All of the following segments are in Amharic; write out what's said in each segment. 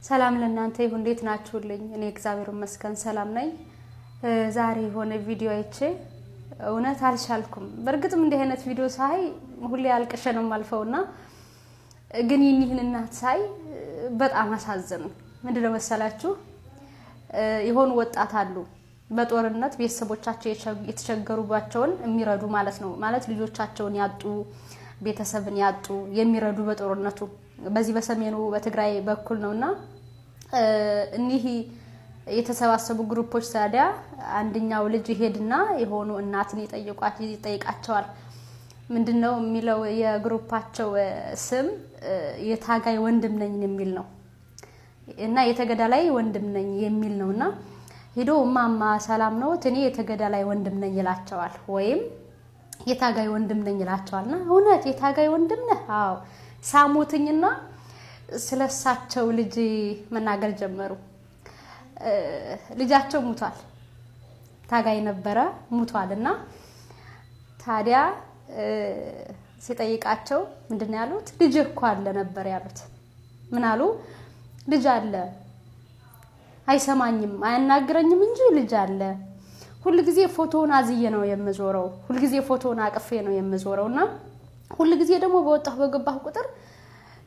ሰላም ለእናንተ ይሁን እንዴት ናችሁልኝ እኔ እግዚአብሔር ይመስገን ሰላም ነኝ ዛሬ ሆነ ቪዲዮ አይቼ እውነት አልቻልኩም በርግጥም እንደ አይነት ቪዲዮ ሳይ ሁሌ አልቀሸ ነው ማልፈውና ግን ይህን እናት ሳይ በጣም አሳዘኑ ምንድነው መሰላችሁ ይሆን ወጣት አሉ በጦርነት ቤተሰቦቻቸው የተቸገሩባቸውን የሚረዱ ማለት ነው ማለት ልጆቻቸውን ያጡ ቤተሰብን ያጡ የሚረዱ በጦርነቱ በዚህ በሰሜኑ በትግራይ በኩል ነውና እኒህ የተሰባሰቡ ግሩፖች ታዲያ አንደኛው ልጅ ይሄድና የሆኑ እናትን ይጠይቃቸዋል ምንድነው የሚለው የግሩፓቸው ስም የታጋይ ወንድም ነኝ የሚል ነው እና የተገዳላይ ወንድም ነኝ የሚል ነውና ሄዶ ማማ ሰላም ነው እኔ የተገዳላይ ወንድም ነኝ ይላቸዋል ወይም የታጋይ ወንድም ነኝ ይላቸዋልና እውነት የታጋይ ወንድም ነህ አዎ ሳሙትኝና ስለሳቸው ልጅ መናገር ጀመሩ ልጃቸው ሙቷል ታጋይ ነበረ ሙቷልና ታዲያ ሲጠይቃቸው ምንድነው ያሉት ልጅ እኮ አለ ነበር ያሉት ምን አሉ ልጅ አለ አይሰማኝም አያናግረኝም እንጂ ልጅ አለ ሁሉ ጊዜ ፎቶውን አዝዬ ነው የምዞረው ሁሉ ጊዜ ፎቶውን አቅፌ ነው የምዞረውና ሁሉ ጊዜ ደግሞ በወጣው በገባው ቁጥር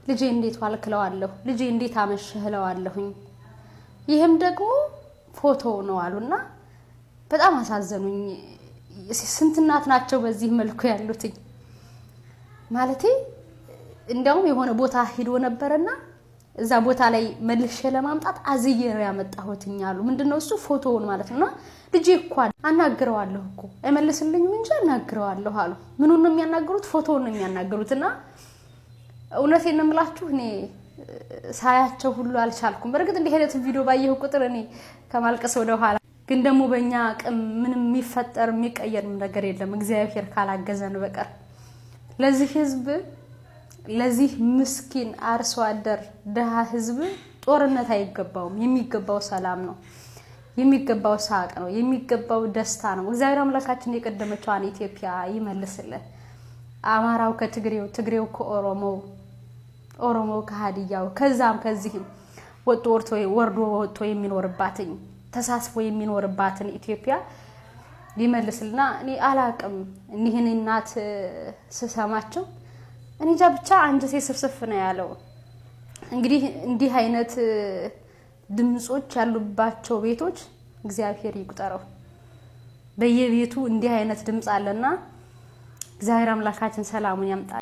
ልጄ እንዴት ዋልክለዋለሁ ልጄ እንዴት አመሽህለዋለሁኝ ይሄም ደግሞ ፎቶ ነው አሉና በጣም አሳዘኑኝ ስንት እናት ናቸው በዚህ መልኩ ያሉት ማለቴ እንደውም የሆነ ቦታ ሄዶ ነበርና እዛ ቦታ ላይ መልሼ ለማምጣት አዝዬ ነው ያመጣሁትኛሉ ምንድነው እሱ ፎቶውን ማለት ነውና ልጄ እኮ አናግረዋለሁ እኮ አይመልስልኝም እንጂ አናግረዋለሁ አሉ ምኑን ነው የሚያናገሩት ፎቶውን ነው የሚያናገሩትና እውነቴን ነው የምላችሁ እኔ ሳያቸው ሁሉ አልቻልኩም በርግጥ እንደ ሄደት ቪዲዮ ባየሁ ቁጥር እኔ ከማልቀስ ወደ ኋላ ግን ደግሞ በእኛ አቅም ምንም የሚፈጠር የሚቀየር ነገር የለም እግዚአብሔር ካላገዘን በቀር ለዚህ ህዝብ ለዚህ ምስኪን አርሶ አደር ደሃ ህዝብ ጦርነት አይገባውም የሚገባው ሰላም ነው የሚገባው ሳቅ ነው የሚገባው ደስታ ነው እግዚአብሔር አምላካችን የቀደመችዋን ኢትዮጵያ ይመልስልን አማራው ከትግሬው ትግሬው ከኦሮሞ ከሃዲያው ከዛም ከዚህም ወርዶ የሚኖርባትን ተሳስቦ የሚኖርባትን ኢትዮጵያ ሊመልስልና እኔ አላቅም እኒህን እናት ስሰማቸው እኔ ብቻ አንጀቴ ስፍስፍ ነው ያለው እንግዲህ እንዲህ አይነት ድምጾች ያሉባቸው ቤቶች እግዚአብሔር ይቁጠረው በየቤቱ እንዲህ አይነት ድምጽ አለና እግዚአብሔር አምላካችን ሰላሙን ያምጣል